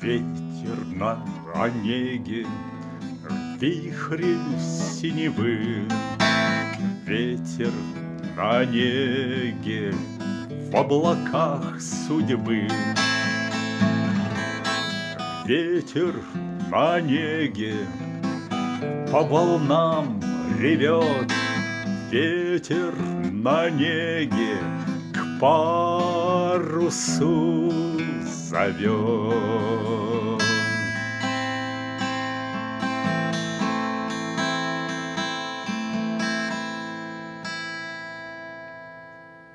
Ветер на онеге, вихре синевы. Ветер на неге, в облаках судьбы. Ветер на неге, по волнам ревет. Ветер на неге, к парусу зовет.